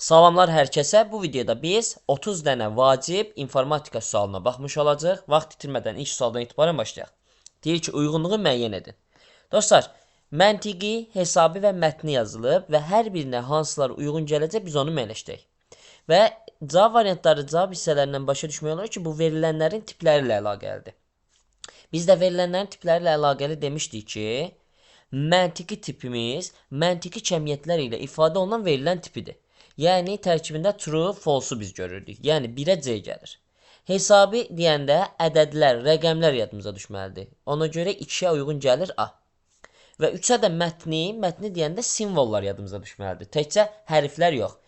Salamlar hər kəsə. Bu videoda biz 30 dənə vacib informatika sualına baxmış olacağıq. Vaxt itirmədən ilk sualdan etibarən başlayaq. Deyir ki, uyğunluğu müəyyən edin. Dostlar, məntiqi, hesabi və mətni yazılıb və hər birinə hansılar uyğun gələcək biz onu müəyyənləşdirək. Və cavab variantları cavab hissələrindən başa düşmək olar ki, bu verilənlərin tipləri ilə əlaqəlidir. Biz də verilənlərin tipləri ilə əlaqəli demişdik ki, məntiqi tipimiz məntiqi cəmiyyətlər ilə ifadə olunan verilən tipidir. Yəni tərkibində true, false-u biz görürdük. Yəni 1-ə C gəlir. Hesabi deyəndə ədədlər, rəqəmlər yadımıza düşməlidir. Ona görə 2-yə uyğun gəlir A. Və 3-ə də mətni deyəndə simvollar yadımıza düşməlidir. Təkcə hərflər yox.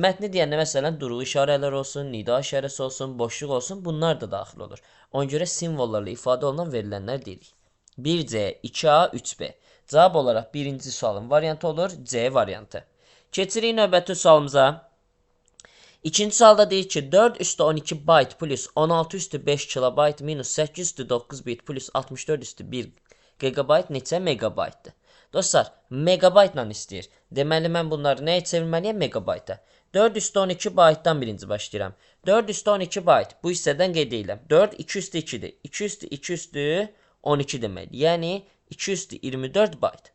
Mətni deyəndə məsələn durulu işarələr olsun, nida işarəsi olsun, boşluq olsun, bunlar da daxil olur. Ona görə simvollarla ifadə olunan verilənlər deyirik. 1C, 2A, 3B. Cavab olaraq birinci sualın variantı olur C variantı. Keçirik növbəti sualımıza. İkinci sualda deyir ki, 4 üstü 12 byte plus 16 üstü 5 kilobyte minus 8 üstü 9 bit plus 64 üstü 1 gigabyte neçə megabaytdır? Dostlar, megabayt ilə istəyir. Deməli, mən bunları nəyə çevirməliyəm? Megabayta. 4 üstü 12 byte'dan birinci başlayıram. 4 üstü 12 byte. Bu hissədən qeyd edirəm. 4 2 üstü 2'dir. 2 üstü 2 üstü 12 deməkdir. Yəni 2 üstü 24 byte.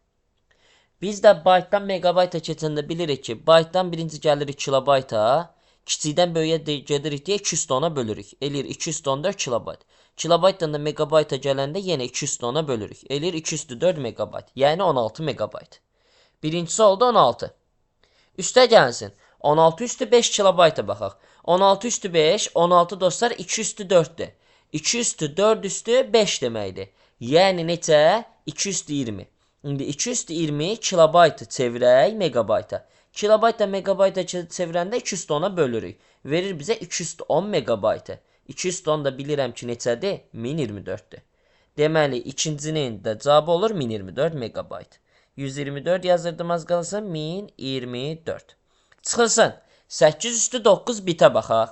Biz də byte'dan megabayta keçəndə bilirik ki, byte'dan birinci gəlirik kilobayta, kiçikdən böyüyə gedirik deyə 210'a bölürük. Eləyir 214 kilobayt. Kilobaytdan da megabayta gələndə yenə 210'a bölürük. Eləyir 204 megabayt. Yəni 16 megabayt. Birincisi oldu 16. Üstə gəlsin. 16 üstü 5 kilobayta baxaq. 16 üstü 5, 16 dostlar 2 üstü 4'dür. 2 üstü 4 üstü 5 deməkdir. Yəni neçə? 2 üstü 20. İndi 2 üstü 20 kilobaytı çevirək megabayta. Kilobaytla megabayta çevirəndə 210'a bölürük. Verir bizə 210 megabaytı. 210 da bilirəm ki, neçədir? 1024'dür. Deməli, ikincinin də cavabı olur 1024 megabayt. 124 yazırdım az qalsın 1024. Çıxılsın. 8 üstü 9 bitə baxaq.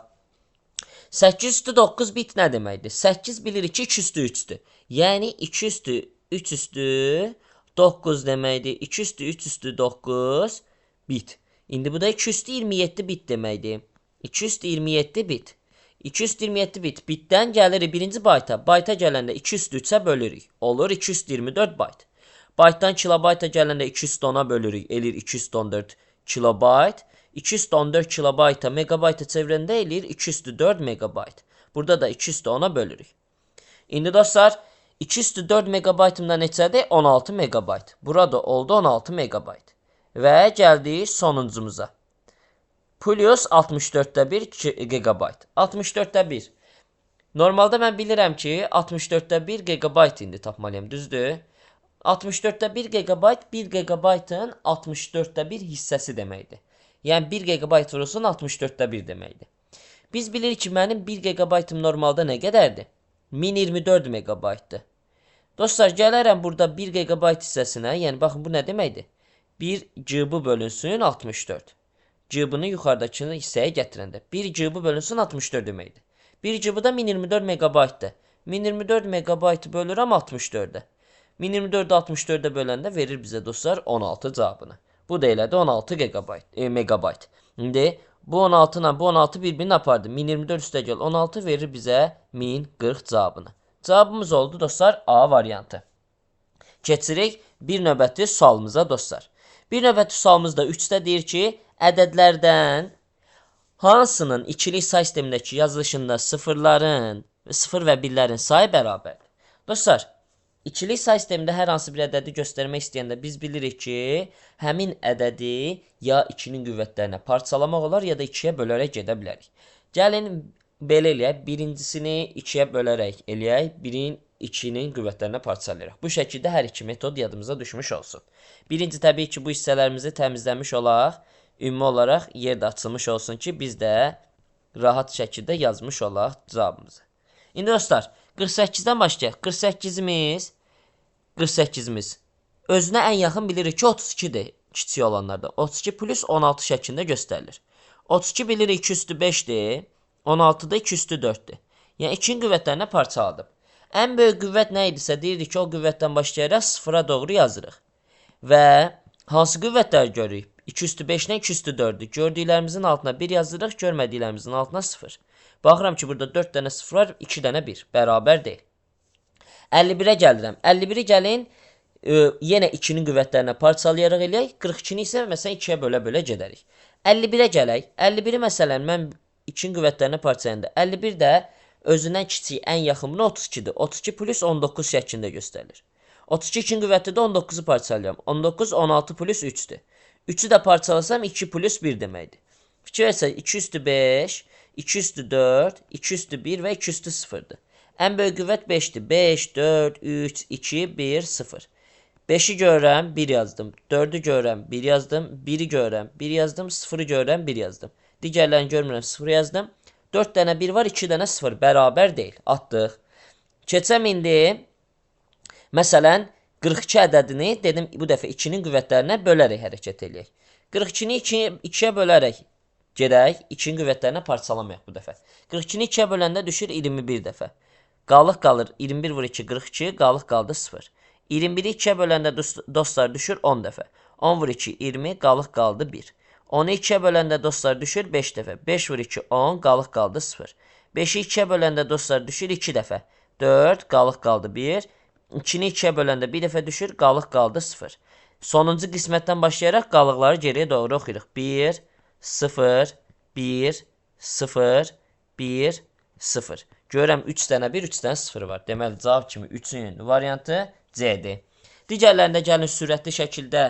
8 üstü 9 bit nə deməkdir? 8 bilirik ki 2 üstü 3'dür. Yəni 2 üstü 3 üstü 9 deməkdir. 2 üstü 3 üstü 9 bit. İndi bu da 2 üstü 27 bit deməkdir. 2 üstü 27 bit. 2 üstü 27 bit. Bitdən gəlirik birinci bayta. Bayta gələndə 2 üstü 3'ə bölürük. Olur 2 üstü 24 bayt. Baytdan kilobayta gələndə 2 üstü 10'a bölürük. Eləyir 214 kilobayt. 214 kilobayta megabayta çevirəndə eləyir 204 megabayt. Burada da 2 üstü 10'a bölürük. İndi dostlar 2 üstü 4 megabaytımda neçədir? 16 megabayt. Burada oldu 16 megabayt. Və gəldik sonuncumuza. Plus 64'də 1 gigabayt. 64'də 1. Normalda mən bilirəm ki 64'də 1 gigabayt indi tapmalıyam, düzdür? 64'də 1 gigabayt 1 gigabaytın 64'də 1 hissəsi deməkdir. Yəni 1 gigabayt vurulsun 64'də 1 deməkdir. Biz bilirik ki mənim 1 gigabaytım normalda nə qədərdir? 1024 megabaytdır. Dostlar, gələrəm burada 1 gigabayt hissəsinə, yəni baxın bu nə deməkdir? 1 GB bölünsün 64. GB-ni yuxarıdakı hissəyə gətirəndə 1 GB bölünsün 64 deməkdir. 1 GB da 1024 megabaytdır. 1024 megabaytı bölürəm 64'ə. 1024'ü 64'ə böləndə verir bizə dostlar 16 cavabını. Bu da elədi 16 megabayt. İndi bu 16 ilə bu 16 bir-birini apardı. 1024 üstə gəl 16 verir bizə 1040 cavabını. Cavabımız oldu dostlar A variantı. Keçirik bir növbəti sualımıza dostlar. Bir növbəti sualımızda 3'də deyir ki, ədədlərdən hansının ikilik say sistemindəki yazılışında sıfırların, 0 və 1'lərin sayı bərabərdir? Dostlar, İkilik say sistemində hər hansı bir ədədi göstərmək istəyəndə biz bilirik ki, həmin ədədi ya 2'nin qüvvətlərinə parçalamaq olar, ya da 2'yə bölərək gedə bilərik. Gəlin belə eləyək, birincisini 2'yə bölərək eləyək, 2'nin qüvvətlərinə parçalayırıq. Bu şəkildə hər iki metod yadımıza düşmüş olsun. Birinci təbii ki, bu hissələrimizi təmizləmiş olaq, ümumi olaraq yerdə açılmış olsun ki, biz də rahat şəkildə yazmış olaq cavabımızı. İndi dostlar, 48'dən başlayaq. 48'imiz özünə ən yaxın bilirik ki 32'dir kiçik olanlarda. 32 plus 16 şəklində göstərilir. 32 bilirik 2 üstü 5'dir. 16 da 2 üstü 4'dür. Yəni 2'nin qüvvətlərinə parçaladım. Ən böyük qüvvət nə idisə deyirdik ki o qüvvətdən başlayaraq 0'a doğru yazırıq. Və hansı qüvvətləri görürük? 2 üstü 5 ilə 2 üstü 4'dür. Gördüklərimizin altına 1 yazırıq, görmədiklərimizin altına 0. Baxıram ki, burada 4 dənə 0 var, 2 dənə 1. Bərabər deyil. 51'ə gəlirəm. 51'i gəlin, yenə 2'nin qüvvətlərinə parçalayaraq eləyək. 42'ni isə məsələn 2'yə bölə-bölə gedərik. 51'ə gələk. 51'i məsələn mən 2'nin qüvvətlərinə parçalayanda 51 də özündən kiçik ən yaxın buna 32'dir. 32 plus 19 şəklində göstərilir. 32 2'nin qüvvətidir, 19'u parçalayıram. 19 16 plus 3'dür. 3'ü də parçalasam 2 plus 1 deməkdir. Fikir versək 2 üstü 5, 2 üstü 4, 2 üstü 1 və 2 üstü 0'dır. Ən böyük qüvvət 5'dir. 5, 4, 3, 2, 1, 0. 5'i görürəm, 1 yazdım. 4'ü görürəm, 1 yazdım. 1'i görürəm, 1 yazdım. 0'ı görürəm, 1 yazdım. Digərlərini görmürəm, 0 yazdım. 4 dənə 1 var, 2 dənə 0. Bərabər deyil. Atdıq. Keçəm indi. Məsələn, 42 ədədini dedim bu dəfə 2'nin qüvvətlərinə bölərək hərəkət eləyək. 42'ni 2'yə bölərək gedək, 2'nin qüvvətlərinə parçalamayaq bu dəfə. 42'ni 2'yə böləndə düşür 21 dəfə. Qalıq qalır 21 vur 2 42, qalıq qaldı 0. 21'i 2'yə böləndə dostlar düşür 10 dəfə. 10 vur 2 20, qalıq qaldı 1. 10'u 2'yə böləndə dostlar düşür 5 dəfə. 5 vur 2 10, qalıq qaldı 0. 5'i 2'yə böləndə dostlar düşür 2 dəfə. 4, qalıq qaldı 1. 2'ni 2'ye böləndə bir dəfə düşür, qalıq qaldı 0. Sonuncu qismətdən başlayaraq qalıqları geriyə doğru oxuyuruq. 1, 0, 1, 0, 1, 0. Görürəm 3 dənə 1, 3 dənə 0 var. Deməli, cavab kimi 3'ün variantı C-dir. Digərlərində gəlin sürətli şəkildə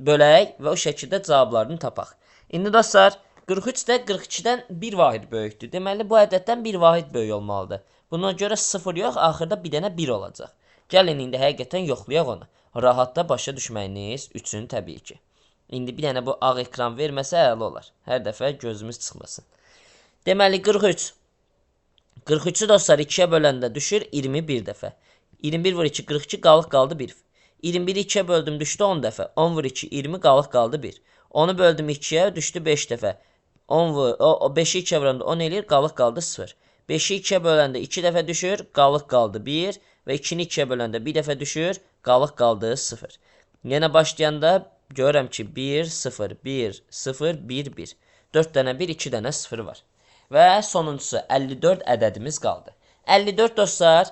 bölək və o şəkildə cavablarını tapaq. İndi dostlar, 43 də 42'dən 1 vahid böyükdür. Deməli, bu ədəddən 1 vahid böyük olmalıdır. Buna görə 0 yox, axırda bir dənə 1 olacaq. Gəlin indi həqiqətən yoxlayaq onu. Rahatda başa düşməyiniz üçün təbii ki. İndi bir dənə bu ağ ekran verməsə əla olar. Hər dəfə gözümüz çıxmasın. Deməli 43. 43'ü dostlar 2'yə böləndə düşür 21 dəfə. 21 vur 2 42, qalıq qaldı 1. 21'i 2'yə böldüm düşdü 10 dəfə. 10 vur 2 20, qalıq qaldı 1. 10'u böldüm 2'yə düşdü 5 dəfə. 5'i 2'yə böləndə 10 eləyir, qalıq qaldı 0. 5'i 2'yə böləndə 2 dəfə düşür, qalıq qaldı 1. Və 2'ni 2'yə böləndə bir dəfə düşür, qalıq qaldı 0. Yenə başlayanda görürəm ki 1, 0, 1, 0, 1, 1. 4 dənə 1, 2 dənə 0 var. Və sonuncusu 54 ədədimiz qaldı. 54 dostlar,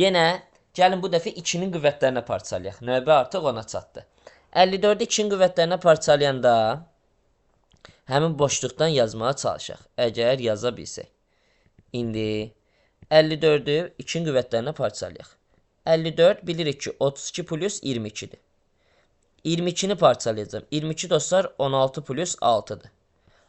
yenə gəlin bu dəfə 2'nin qüvvətlərinə parçalayaq. Növbə artıq ona çatdı. 54'ü 2'nin qüvvətlərinə parçalayanda həmin boşluqdan yazmağa çalışaq. Əgər yaza bilsək. İndi 54'ü 2'nin qüvvətlərinə parçalayaq. 54 bilirik ki 32 plus 22'dir. 22'ni parçalayacağım. 22 dostlar 16 plus 6'dır.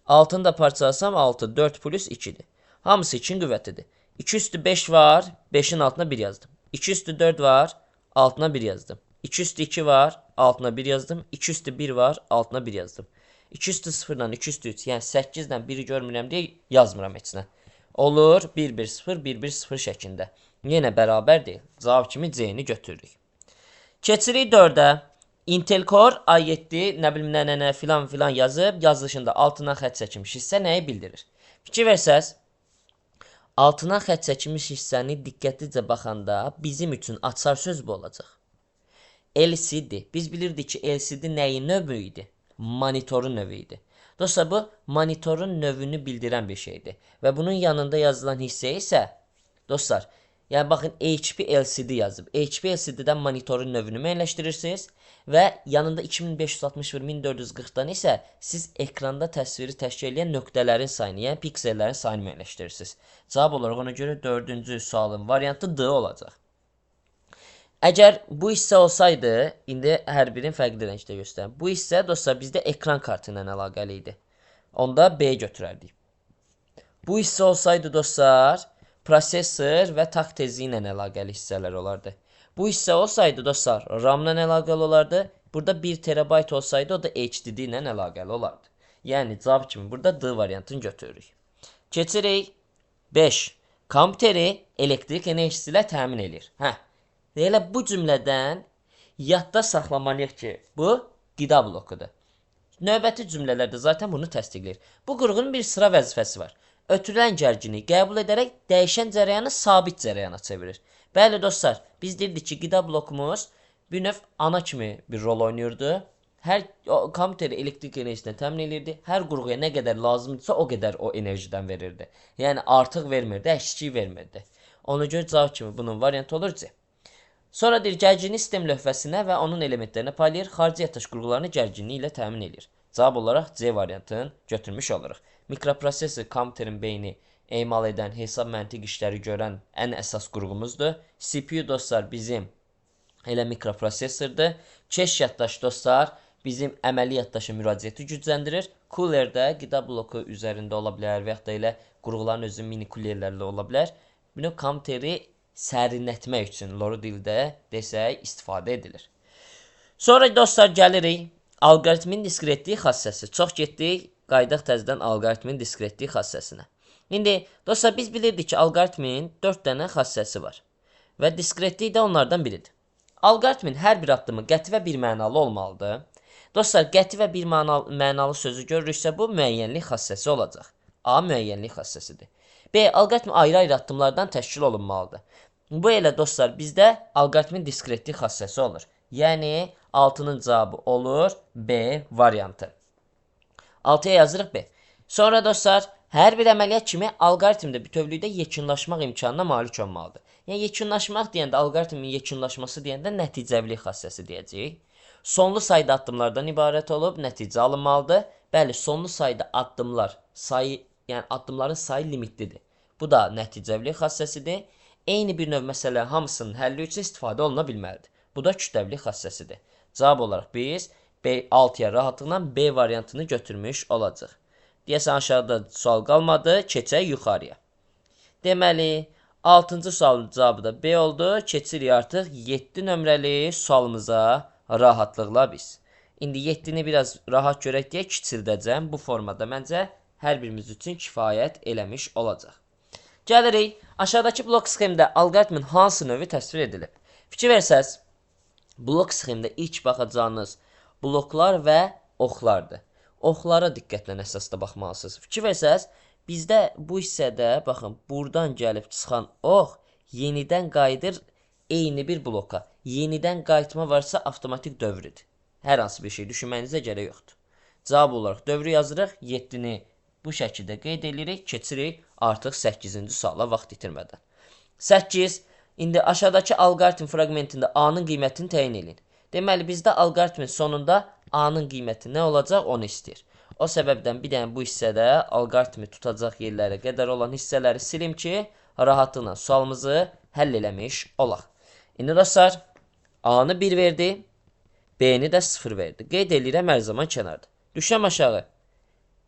6'ını da parçalasam 6, 4 plus 2'dir. Hamısı 2'nin qüvvətidir. 2 üstü 5 var, 5'in altına 1 yazdım. 2 üstü 4 var, altına 1 yazdım. 2 üstü 2 var, altına 1 yazdım. 2 üstü 1 var, altına 1 yazdım. 2 üstü 0 ilə 2 üstü 3, yəni 8 ilə 1'i görmürəm deyə yazmıram heçlə. Olur 1-1-0, 1-1-0 şəklində. Yenə bərabər deyil. Cavab kimi C-ni götürürük. Keçirik 4'ə. Intel Core i7 nə bilim nə filan filan yazıb, yazılışında altından xətt çəkilmiş hissə nəyi bildirir? Fikir versəz, altından xətt çəkilmiş hissəni diqqətlicə baxanda bizim üçün açar söz bu olacaq. LCD. Biz bilirdik ki LCD nəyin növü idi? Monitorun növü idi. Dostlar, bu monitorun növünü bildirən bir şeydir. Və bunun yanında yazılan hissə isə, dostlar, yəni baxın HP LCD yazıb. HP LCD-dən monitorun növünü müəyyənləşdirirsiniz və yanında 2561-1440-dan isə siz ekranda təsviri təşkil edən nöqtələrin sayını, yəni piksellərin sayını müəyyənləşdirirsiniz. Cavab olaraq ona görə 4-cü sualın variantı D olacaq. Əgər bu hissə olsaydı, indi hər birini fərqli rəngdə göstərim. Bu hissə dostlar bizdə ekran kartı ilə əlaqəli idi. Onda B götürərdik. Bu hissə olsaydı dostlar, prosesor və takt tezliyi ilə əlaqəli hissələr olardı. Bu hissə olsaydı dostlar, RAM ilə əlaqəli olardı. Burada 1 TB olsaydı, o da HDD ilə əlaqəli olardı. Yəni cavab kimi burada D variantını götürürük. Keçirik 5. Kompüteri elektrik enerjisi ilə təmin edir. Elə bu cümlədən yadda saxlamalıyıq ki, bu qida blokudur. Növbəti cümlələrdə zaten bunu təsdiqləyir. Bu qurğunun bir sıra vəzifəsi var. Ötürülən gərgini qəbul edərək dəyişən cərəyanı sabit cərəyana çevirir. Bəli dostlar, biz dedik ki, qida blokumuz bir növ ana kimi bir rol oynayırdı. kompüteri elektrik enerjisindən təmin edirdi. Hər qurğuya nə qədər lazımdırsa o qədər o enerjidən verirdi. Yəni artıq vermirdi, əksik vermirdi. Ona görə cavab kimi bunun variantı olur C. Sonra deyir, gərginlik sistem lövhəsinə və onun elementlərinə paylayır, xarici yaddaş qurğularını gərginliyi ilə təmin edir. Cavab olaraq C variantını götürmüş oluruq. Mikroprosesor kompüterin beyni emal edən, hesab məntiq işləri görən ən əsas qurğumuzdur. CPU dostlar bizim elə mikroprosesordur. Keş yaddaş dostlar bizim əməli yaddaşa müraciəti gücləndirir. Cooler də qida bloku üzərində ola bilər və ya da elə qurğuların özü mini coolerlərlə ola bilər. Bunu kompüteri sərinlətmək üçün loru dildə desək istifadə edilir. Sonra dostlar gəlirik alqoritmin diskretliyi xassəsi. Çox getdik, qaydaq təzədən alqoritmin diskretliyi xassəsinə. İndi dostlar biz bilirdik ki, alqoritmin 4 dənə xassəsi var və diskretlik də onlardan biridir. Alqoritmin hər bir addımı qəti və bir mənalı olmalıdır. Dostlar, qəti və bir mənalı sözü görürüksə, bu müəyyənlik xassəsi olacaq. A müəyyənlik xassəsidir. B, alqoritm ayrı-ayrı addımlardan təşkil olunmalıdır. Bu elə dostlar, bizdə alqoritmin diskretlik xassəsi olur. Yəni, 6-nın cavabı olur B variantı. 6-ya yazırıq B. Sonra dostlar, hər bir əməliyyat kimi alqoritm də bütövlükdə yekunlaşmaq imkanına malik olmalıdır. Yəni, yekunlaşmaq deyəndə, alqoritmin yekunlaşması deyəndə nəticəvilik xassəsi deyəcəyik. Sonlu sayda addımlardan ibarət olub, nəticə alınmalıdır. Bəli, sonlu sayda addımlar, yəni addımların sayı limitlidir. Bu da nəticəvilik xassəsidir. Eyni bir növ məsələ hamısının həlli üçün istifadə oluna bilməlidir. Bu da kütləvilik xassəsidir. Cavab olaraq biz 6-ya rahatlıqla B variantını götürmüş olacaq. Deyəsən aşağıda sual qalmadı, keçək yuxarıya. Deməli, 6-cı sualın cavabı da B oldu. Keçirik artıq 7 nömrəli sualımıza rahatlıqla biz. İndi 7-ni biraz rahat görək deyə kiçildəcəm. Bu formada məncə hər birimiz üçün kifayət eləmiş olacaq. Gəlirik, aşağıdakı blok sxemdə alqoritmin hansı növü təsvir edilib? Fikir versəz, blok sxemdə ilk baxacağınız bloklar və oxlardır. Oxlara diqqətlə əsasda baxmalısınız. Fikir versəz, bizdə bu hissədə, baxın, buradan gəlib çıxan ox yenidən qayıdır eyni bir bloka. Yenidən qayıtma varsa avtomatik dövrdür. Hər hansı bir şey düşünməyinizə gərək yoxdur. Cavab olaraq dövrü yazırıq, 7-ni bu şəkildə qeyd edirik, keçirik artıq 8-ci suala vaxt itirmədən. 8. İndi aşağıdakı alqoritm fraqmentində A-nın qiymətini təyin edin. Deməli, bizdə alqoritmin sonunda A-nın qiyməti nə olacaq, onu istəyir. O səbəbdən bir dənə bu hissədə alqoritmi tutacaq yerlərə qədər olan hissələri silim ki, rahatlıqla sualımızı həll eləmiş olaq. İndi dostlar, A-nı 1 verdi, B-ni də 0 verdi. Qeyd edirəm hər zaman kənarda. Düşəm aşağı.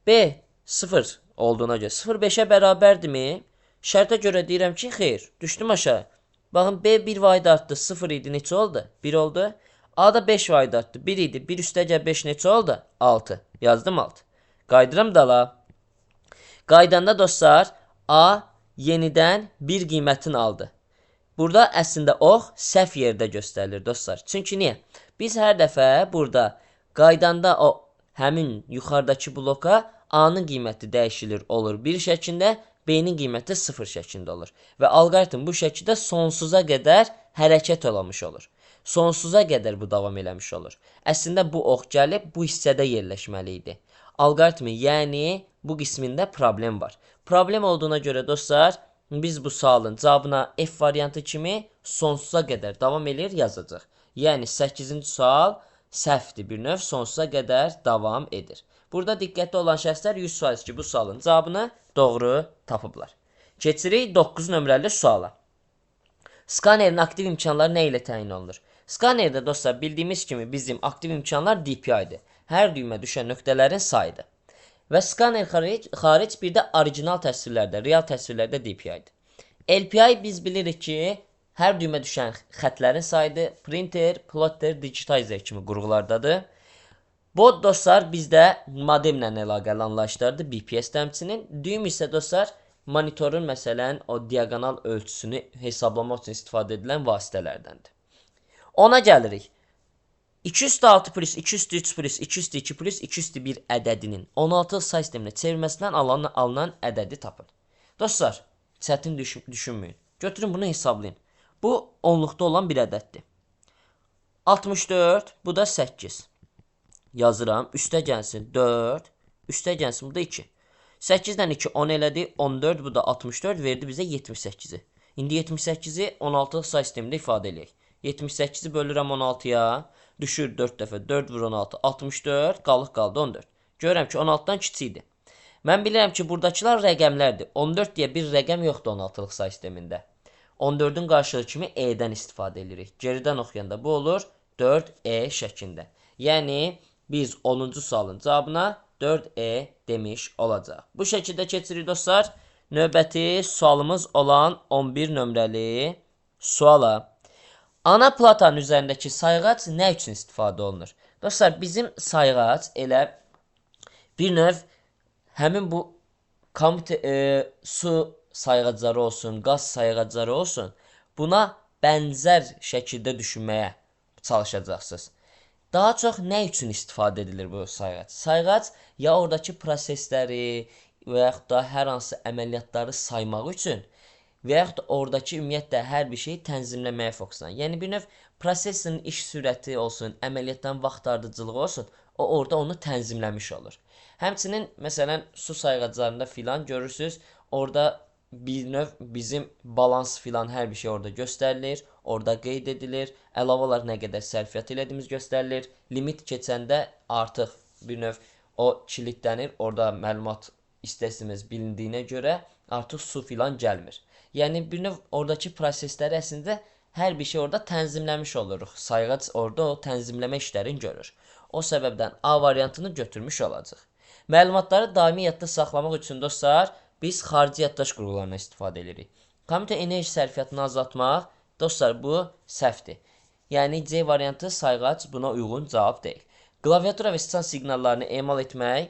B 0 olduğuna görə 0 5-ə bərabərdirmi? Şərtə görə deyirəm ki, xeyr. Düşdüm aşağı. Baxın, B 1 vahid artdı, 0 idi, neçə oldu? 1 oldu. A da 5 vahid artdı, 1 idi, 1 üstəgəl 5 neçə oldu? 6. Yazdım 6. Qaydıram dala. Qaydanda dostlar, A yenidən 1 qiymətini aldı. Burada əslində ox səhv yerdə göstərilir dostlar. Çünki niyə? Biz hər dəfə burada qaydanda o həmin yuxarıdakı bloka A-nın qiyməti dəyişilir olur 1 şəklində, B-nin qiyməti 0 şəklində olur. Və alqoritm bu şəkildə sonsuza qədər hərəkət olamış olur. Sonsuza qədər bu davam eləmiş olur. Əslində bu ox gəlib bu hissədə yerləşməli idi. Alqoritmin, yəni bu qismində problem var. Problem olduğuna görə dostlar, biz bu sualın cavabına F variantı kimi sonsuza qədər davam edir yazacaq. Yəni 8-ci sual səhvdir bir növ, sonsuza qədər davam edir. Burada diqqətli olan şəxslər 100% ki, bu sualın cavabını doğru tapıblar. Keçirik 9 nömrəli suala. Skanerin aktiv imkanları nə ilə təyin olunur? Skanerdə dostlar bildiyimiz kimi bizim aktiv imkanlar DPI-dir. Hər düymə düşən nöqtələrin sayıdır. Və skaner xaric bir də orijinal təsvirlərdə, real təsvirlərdə DPI-dir. LPI biz bilirik ki, hər düymə düşən xətlərin sayıdır. Printer, plotter, digitizer kimi qurğulardadır. Bod dostlar bizdə modemlə əlaqəli anlayışlardır, BPS təmsilinin. Düym isə dostlar monitorun məsələn o diaqonal ölçüsünü hesablamaq üçün istifadə edilən vasitələrdəndir. Ona gəlirik. 206 plus 203 plus 202 plus 201 ədədinin 16 say sisteminə çevirməsindən alınan ədədi tapın. Dostlar, çətin düşünməyin. Götürün bunu hesablayın. Bu onluqda olan bir ədəddir. 64, bu da 8. yazıram. Üstə gəlsin 4. Üstə gəlsin burada 2. 8-dən 2 10 elədi. 14 bu da 64 verdi bizə 78-i. İndi 78-i 16-lıq say sistemində ifadə eləyək. 78-i bölürəm 16-ya. Düşür 4 dəfə. 4 vur 16. 64. Qaldı 14. Görürəm ki 16-dan kiçikdir. Mən bilirəm ki buradakılar rəqəmlərdir. 14 deyə bir rəqəm yoxdur 16-lıq say sistemində. 14-ün qarşılığı kimi E-dən istifadə edirik. Geridən oxuyanda bu olur 4E şəklində. Yəni biz 10-cu sualın cavabına 4E demiş olacaq. Bu şəkildə keçirik dostlar. Növbəti sualımız olan 11 nömrəli suala. Ana platanın üzərindəki sayğac nə üçün istifadə olunur? Dostlar bizim sayğac elə bir növ həmin bu su sayğacları olsun, qaz sayğacları olsun, buna bənzər şəkildə düşünməyə çalışacaqsınız. Daha çox nə üçün istifadə edilir bu sayğac? Sayğac ya oradakı prosesləri və yaxud da hər hansı əməliyyatları saymaq üçün və yaxud da oradakı ümumiyyətlə hər bir şeyi tənzimləməyə fokuslanır. Yəni bir növ prosesin iş sürəti olsun, əməliyyatdan vaxt ardıcılığı olsun, o orada onu tənzimləmiş olur. Həmçinin məsələn su sayğaclarında filan görürsüz, orada bir növ bizim balans filan hər bir şey orada göstərilir, orada qeyd edilir, əlavə olaraq nə qədər sərfiyyat elədiyimiz göstərilir, limit keçəndə artıq bir növ o kilitlənir, orada məlumat istəsimiz bilindiyinə görə artıq su filan gəlmir. Yəni bir növ oradakı prosesləri əslində hər bir şey orada tənzimləmiş oluruq. Sayğac orada o tənzimləmə işlərini görür. O səbəbdən A variantını götürmüş olacaq. Məlumatları daimi yadda saxlamaq üçün dostlar, biz xarici yaddaş qurğularına istifadə edirik. Kompüter enerji sərfiyyatını azaltmaq, dostlar bu səhvdir. Yəni C variantı sayğac buna uyğun cavab deyil. Klaviatura və siçan siqnallarını emal etmək,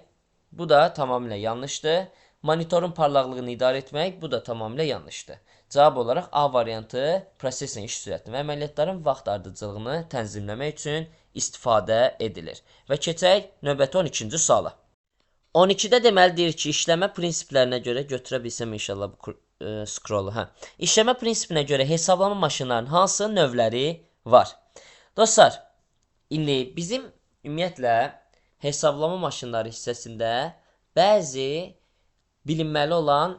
bu da tamamilə yanlışdır. Monitorun parlaqlığını idarə etmək, bu da tamamilə yanlışdır. Cavab olaraq A variantı prosesin iş sürətini və əməliyyatların vaxt ardıcılığını tənzimləmək üçün istifadə edilir. Və keçək növbəti 12-ci suala. 12-də deməli deyir ki, işləmə prinsiplərinə görə götürə bilsəm inşallah bu scrollu. İşləmə prinsipinə görə hesablama maşınlarının hansı növləri var? Dostlar, indi bizim ümumiyyətlə hesablama maşınları hissəsində bəzi bilinməli olan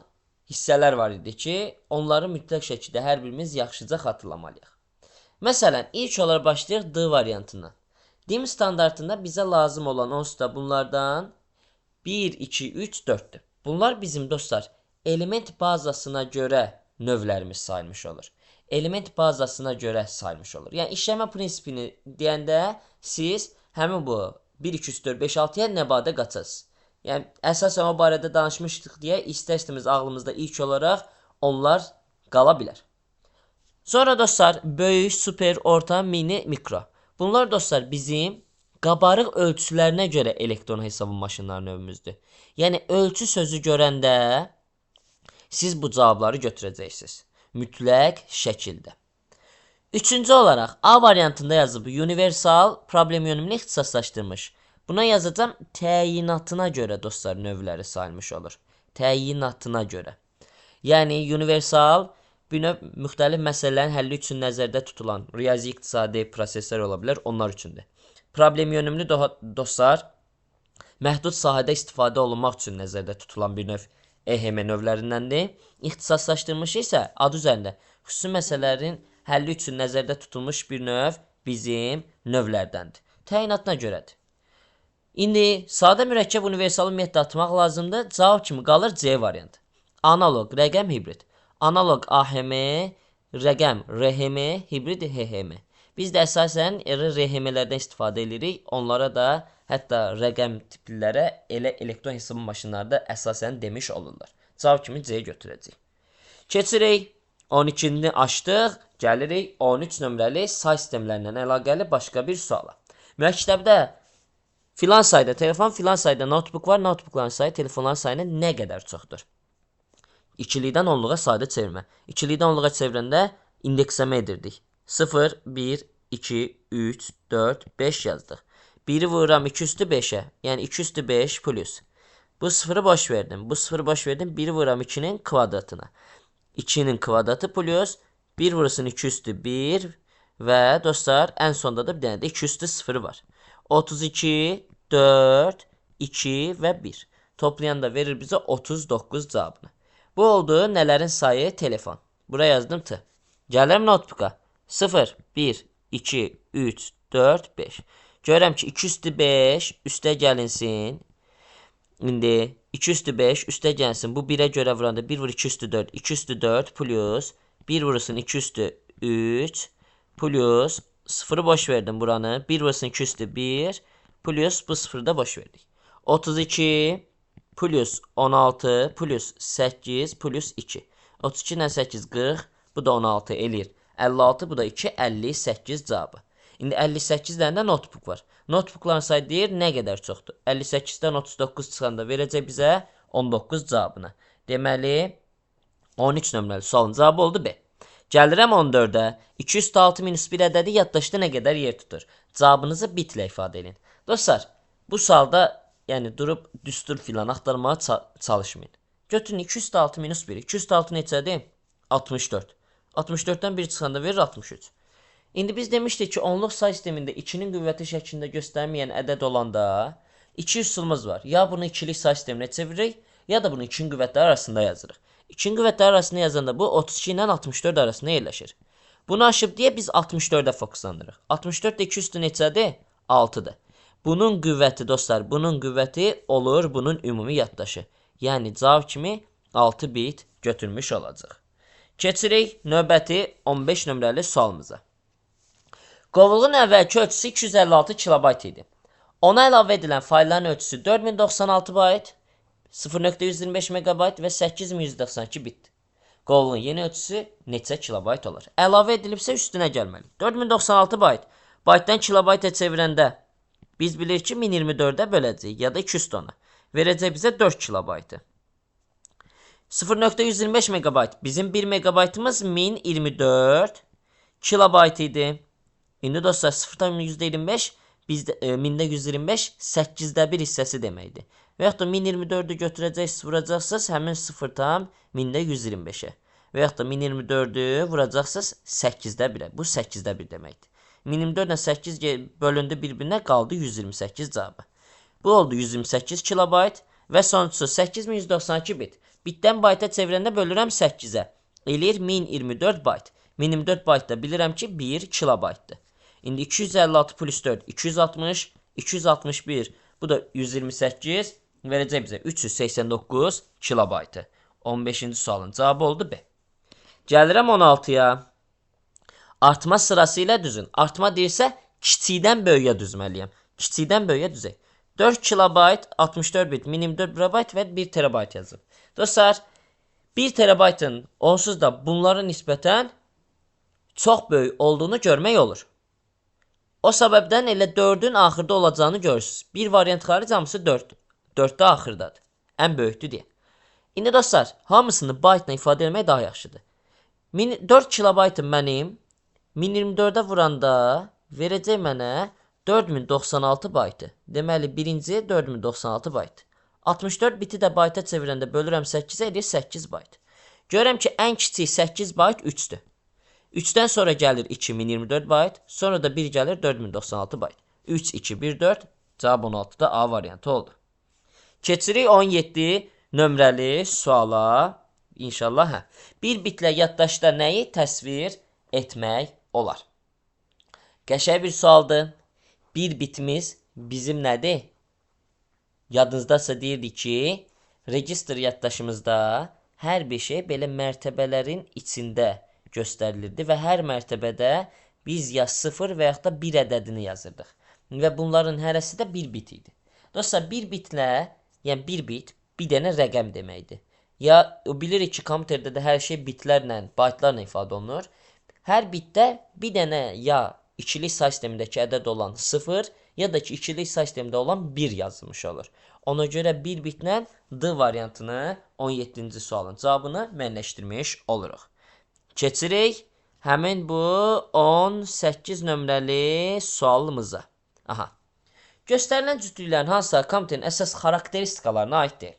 hissələr var idi ki, onları mütləq şəkildə hər birimiz yaxşıca xatırlamalıyıq. Məsələn, ilk olaraq başlayıq D variantından. DIM standartında bizə lazım olan onsuz da bunlardan 1, 2, 3, 4'tür. Bunlar bizim dostlar element bazasına görə növlərimiz sayılmış olur. Element bazasına görə sayılmış olur. Yəni işləmə prinsipini deyəndə siz həmin bu 1, 2, 3, 4, 5, 6-ya nə badə qaçasınız. Yəni əsasən o barədə danışmışdıq deyə istər-istəməz ağlımızda ilk olaraq onlar qala bilər. Sonra dostlar böyük, super, orta, mini, mikro. Bunlar dostlar bizim qabarıq ölçülərinə görə elektron hesablama maşınları növümüzdür. Yəni ölçü sözü görəndə siz bu cavabları götürəcəksiniz. Mütləq şəkildə. Üçüncü olaraq A variantında yazıb universal problem yönümlü ixtisaslaşdırmış. Buna yazacağım təyinatına görə dostlar növləri sayılmış olur. Təyinatına görə. Yəni universal bir növ müxtəlif məsələlərin həlli üçün nəzərdə tutulan riyazi iqtisadi proseslər ola bilər, onlar üçündür. Problem yönümlü dostlar məhdud sahədə istifadə olunmaq üçün nəzərdə tutulan bir növ EHM növlərindəndir. İxtisaslaşdırmış isə adı üzərində xüsusi məsələlərin həlli üçün nəzərdə tutulmuş bir növ bizim növlərdəndir. Təyinatına görədir. İndi sadə mürəkkəb universalı ümumiyyətlə atmaq lazımdır. Cavab kimi qalır C variantı. Analog, rəqəm, hibrid. Analog AHM, rəqəm, RHM, hibrid, HHM. Biz də əsasən RHM-lərdən istifadə edirik. Onlara da hətta rəqəm tiplilərə elə elektron hesablama maşınları da əsasən demiş olurlar. Cavab kimi C götürəcəyik. Keçirik. 12-ni açdıq. Gəlirik 13 nömrəli say sistemlərindən əlaqəli başqa bir suala. Məktəbdə filan sayda telefon, filan sayda notebook var. Notebookların sayı telefonların sayına nə qədər çoxdur? İkilikdən onluğa sadə çevirmə. İkilikdən onluğa çevirəndə indeksləmə edirdik. 0, 1, 2, 3, 4, 5 yazdıq. 1'i vururam 2 üstü 5'e. Yəni 2 üstü 5 plus. Bu 0'ı boş verdim. Bu 0'ı boş verdim. 1'i vururam 2'nin kvadratına. 2'nin kvadratı plus 1 vurursun 2 üstü 1 və dostlar ən sonda da bir dənə də 2 üstü 0 var. 32 4, 2 və 1. Toplayanda verir bizə 39 cavabını. Bu oldu nələrin sayı? Telefon. Buraya yazdım T. Gəlirəm notebook'a. 0, 1, 2, 3, 4, 5. Görürəm ki 2 üstü 5 üstə gəlinsin. İndi 2 üstü 5 üstə gəlsin. Bu 1'ə görə vuranda 1 vur 2 üstü 4. 2 üstü 4 plus 1 vurursun 2 üstü 3 plus 0'ı boş verdim buranı. 1 vurursun 2 üstü 1 plus bu 0'ı da boş verdik. 32 plus 16 plus 8 plus 2. 32 ilə 8 40. Bu da 16 eləyir. 56 bu da 2 58 cavabı. İndi 58 dənə də notebook var. Notebookların sayı deyir nə qədər çoxdur. 58-dən 39 çıxanda verəcək bizə 19 cavabını. Deməli 13 nömrəli sualın cavabı oldu B. Gəlirəm 14-ə. 206 minus 1 ədədi yaddaşda nə qədər yer tutur? Cavabınızı bitlə ifadə edin. Dostlar, bu sualda yəni durub düstur filan axtarmağa çalışmayın. Götürün 206 minus 1. 206 neçədir? 64. 64-dən 1 çıxanda verir 63. İndi biz demişdik ki, onluq say sistemində 2-nin qüvvəti şəklində göstərməyən ədəd olanda 2 üsulumuz var. Ya bunu ikilik say sisteminə çeviririk, ya da bunu 2-nin qüvvətləri arasında yazırıq. 2-nin qüvvətləri arasında yazanda bu 32 ilə 64 arasında yerləşir. Bunu aşıb deyə biz 64-ə fokuslanırıq. 64 də 2 üstü neçədir? 6-dır. Bunun qüvvəti dostlar, bunun qüvvəti olur bunun ümumi yaddaşı. Yəni cavab kimi 6 bit götürmüş olacaq. Keçirik növbəti 15 nömrəli sualımıza. Qovluğun əvvəlki ölçüsü 256 kilobayt idi. Ona əlavə edilən faylların ölçüsü 4096 bayt, 0.125 megabayt və 8192 bitdir. Qovluğun yeni ölçüsü neçə kilobayt olur? Əlavə edilibsə üstünə gəlməli. 4096 bayt. Baytdan kilobayta çevirəndə biz bilirik ki 1024-ə böləcəyik ya da 200 tona. Verəcək bizə 4 kilobaytı. 0.125 megabayt. Bizim 1 megabaytımız 1024 kilobayt idi. İndi dostlar 0.25 bizdə 1000-də 125 8-də 1 hissəsi deməkdir. Və yaxud da 1024-ü götürəcəksiniz, vuracaqsınız həmin 0.1000-də 125-ə. Və yaxud da 1024-ü vuracaqsınız 8-də 1-ə. Bu 8-də 1 deməkdir. 1024 ilə 8 bölündü bir-birinə, qaldı 128 cavabı. Bu oldu 128 kilobayt və sonuncusu 8192 bit. Bitdən bayta çevirəndə bölürəm 8-ə. Eləyir 1024 bayt. 1024 bayt da bilirəm ki 1 kilobaytdır. İndi 256 plus 4 260, 261 bu da 128 verəcək bizə 389 kilobaytı. 15-ci sualın cavabı oldu B. Gəlirəm 16-ya. Artma sırası ilə düzün. Artma deyirsə kiçikdən böyüyə düzməliyəm. Kiçikdən böyüyə düzək. 4 kilobayt, 64 bit, 1024 bayt və 1 terabayt yazıb. Dostlar, 1 terabaytın onsuz da bunlara nisbətən çox böyük olduğunu görmək olur. O səbəbdən elə 4-ün axırda olacağını görürsünüz. Bir variant xaric hamısı 4. 4-də axırdadır. Ən böyükdür deyə. İndi dostlar, hamısını baytla ifadə etmək daha yaxşıdır. 4 kilobaytım mənim 1024-ə vuranda verəcək mənə 4096 baytı. Deməli, birinci 4096 bayt. 64 biti də bayta çevirəndə bölürəm 8-ə edir 8 bayt. Görürəm ki, ən kiçik 8 bayt 3-dür. 3-dən sonra gəlir 2024 bayt, sonra da 1 gəlir 4096 bayt. 3, 2, 1, 4, cavab 16-da A variantı oldu. Keçirik 17 nömrəli suala. İnşallah, bir bitlə yaddaşda nəyi təsvir etmək olar? Qəşəng bir sualdır. Bir bitimiz bizim nədir? Yadınızdasa deyirdik ki, registr yaddaşımızda hər bir şey belə mərtəbələrin içində göstərilirdi və hər mərtəbədə biz ya 0 və yaxud da 1 ədədini yazırdıq. Və bunların hərəsi də 1 bit idi. Dostlar, 1 bitlə, yəni 1 bit bir dənə rəqəm deməkdir. Ya bilirik ki, kompüterdə də hər şey bitlərlə, baytlarla ifadə olunur. Hər bitdə bir dənə ya ikilik say sistemindəki ədəd olan 0, ya da ki, ikilik say sistemində olan 1 yazılmış olur. Ona görə 1 bitlə D variantını 17-ci sualın cavabını müəyyənləşdirmiş oluruq. Keçirik həmin bu 18 nömrəli sualımıza. Aha. Göstərilən cütlüklərin hansısa kompüterin əsas xarakteristikalarına aid deyil.